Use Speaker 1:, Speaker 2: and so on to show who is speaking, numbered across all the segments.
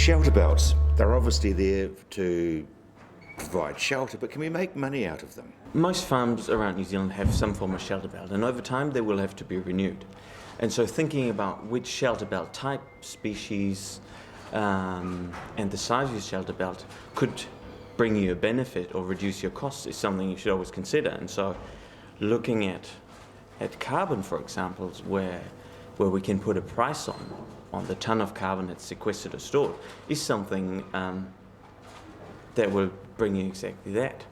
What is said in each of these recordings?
Speaker 1: Shelter belts, they're obviously there to provide shelter, but can we make money out of them?
Speaker 2: Most farms around New Zealand have some form of shelter belt, and over time they will have to be renewed. And so thinking about which shelter belt type, species, and the size of your shelter belt could bring you a benefit or reduce your costs is something you should always consider. And so looking at carbon, for example, where we can put a price on the ton of carbon that's sequestered or stored is something that will bring you exactly that.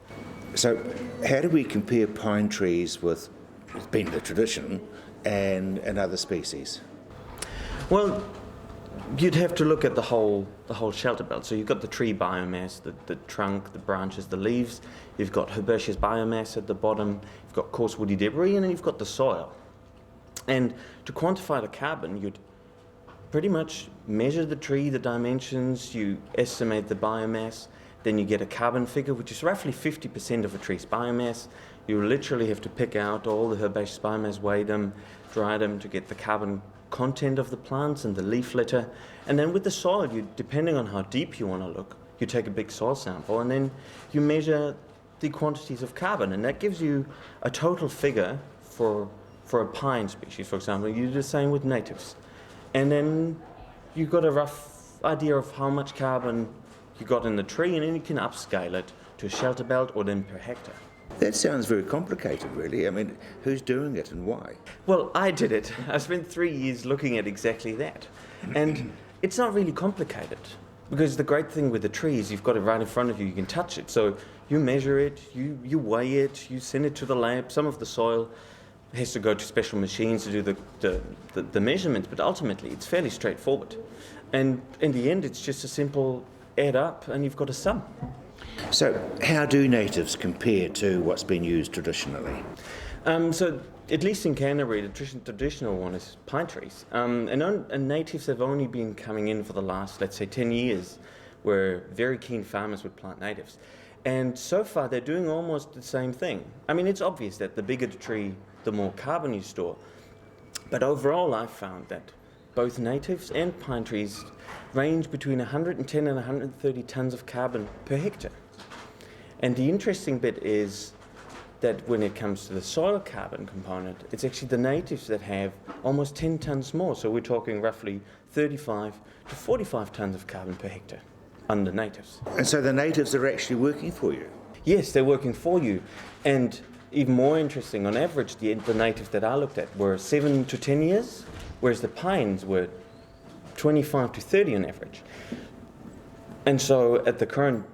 Speaker 1: So how do we compare pine trees with, it's been the tradition, and other species?
Speaker 2: Well, you'd have to look at the whole shelter belt. So you've got the tree biomass, the trunk, the branches, the leaves. You've got herbaceous biomass at the bottom. You've got coarse woody debris, and then you've got the soil. And to quantify the carbon, you'd pretty much measure the tree, the dimensions, you estimate the biomass, then you get a carbon figure, which is roughly 50% of a tree's biomass. You literally have to pick out all the herbaceous biomass, weigh them, dry them to get the carbon content of the plants and the leaf litter. And then with the soil, depending on how deep you want to look, you take a big soil sample and then you measure the quantities of carbon, and that gives you a total figure for a pine species, for example. You do the same with natives. And then you've got a rough idea of how much carbon you got in the tree, and then you can upscale it to a shelter belt or then per hectare.
Speaker 1: That sounds very complicated, really. I mean, who's doing it and why?
Speaker 2: Well, I did it. I spent 3 years looking at exactly that. And it's not really complicated, because the great thing with the tree is you've got it right in front of you, you can touch it. So you measure it, you weigh it, you send it to the lab. Some of the soil has to go to special machines to do the measurements, but ultimately it's fairly straightforward. And in the end, it's just a simple add up and you've got a sum.
Speaker 1: So how do natives compare to what's been used traditionally?
Speaker 2: So at least in Canterbury, the traditional one is pine trees. And natives have only been coming in for the last, let's say, 10 years, where very keen farmers would plant natives. And so far, they're doing almost the same thing. I mean, it's obvious that the bigger the tree, the more carbon you store. But overall, I've found that both natives and pine trees range between 110 and 130 tons of carbon per hectare. And the interesting bit is that when it comes to the soil carbon component, it's actually the natives that have almost 10 tons more. So we're talking roughly 35 to 45 tons of carbon per hectare under natives.
Speaker 1: And so the natives are actually working for you?
Speaker 2: Yes, they're working for you. And even more interesting, on average, the natives that I looked at were 7 to 10 years, whereas the pines were 25 to 30 on average. And so at the current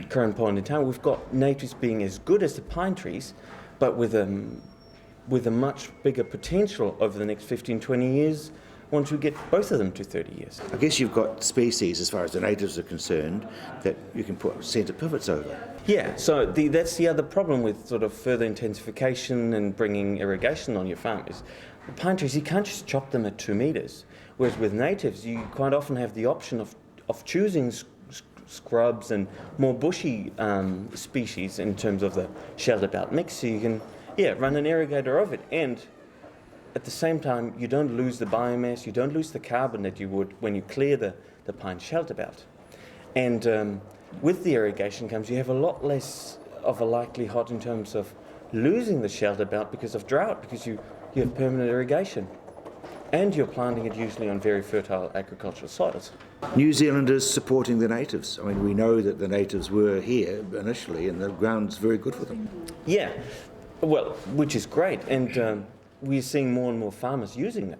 Speaker 2: point in time, we've got natives being as good as the pine trees, but with a much bigger potential over the next 15, 20 years once we get both of them to 30 years.
Speaker 1: I guess you've got species, as far as the natives are concerned, that you can put centre pivots over.
Speaker 2: Yeah, so that's the other problem with sort of further intensification and bringing irrigation on your farm is the pine trees, you can't just chop them at 2 metres, whereas with natives you quite often have the option of choosing scrubs and more bushy species in terms of the shelter belt mix, so you can run an irrigator over it, and at the same time you don't lose the biomass, you don't lose the carbon that you would when you clear the pine shelter belt. And with the irrigation comes, you have a lot less of a likelihood in terms of losing the shelter belt because of drought, because you have permanent irrigation. And you're planting it usually on very fertile agricultural soils.
Speaker 1: New Zealanders supporting the natives. I mean, we know that the natives were here initially and the ground's very good for them.
Speaker 2: Yeah, well, which is great. And we're seeing more and more farmers using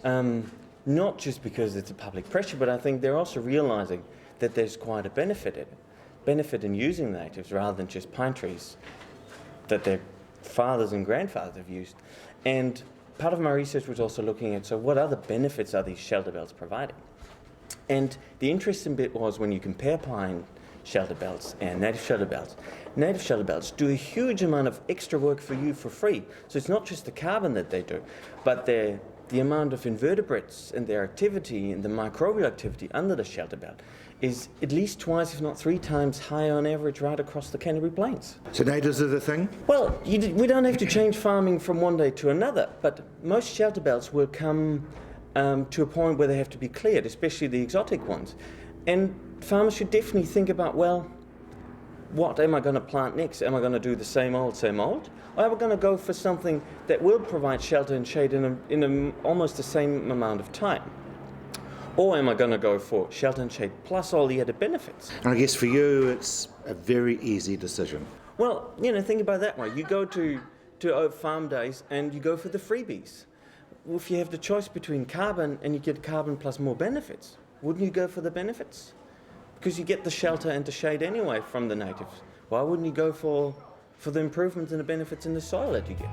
Speaker 2: them. Not just because it's a public pressure, but I think they're also realising that there's quite a benefit in using the natives rather than just pine trees that their fathers and grandfathers have used. And part of my research was also looking at, so what other benefits are these shelter belts providing? And the interesting bit was when you compare pine shelter belts and native shelter belts do a huge amount of extra work for you for free. So it's not just the carbon that they do, but the amount of invertebrates and their activity and the microbial activity under the shelter belt is at least twice, if not 3 times higher on average right across the Canterbury Plains.
Speaker 1: So natives are the thing?
Speaker 2: Well, we don't have to change farming from one day to another, but most shelter belts will come to a point where they have to be cleared, especially the exotic ones. And farmers should definitely think about, well, what am I going to plant next? Am I going to do the same old? Or am I going to go for something that will provide shelter and shade in almost the same amount of time? Or am I going to go for shelter and shade plus all the added benefits?
Speaker 1: And I guess for you, it's a very easy decision.
Speaker 2: Well, think about it that way. You go to farm days and you go for the freebies. Well, if you have the choice between carbon and you get carbon plus more benefits, wouldn't you go for the benefits? Because you get the shelter and the shade anyway from the natives. Why wouldn't you go for the improvements and the benefits in the soil that you get?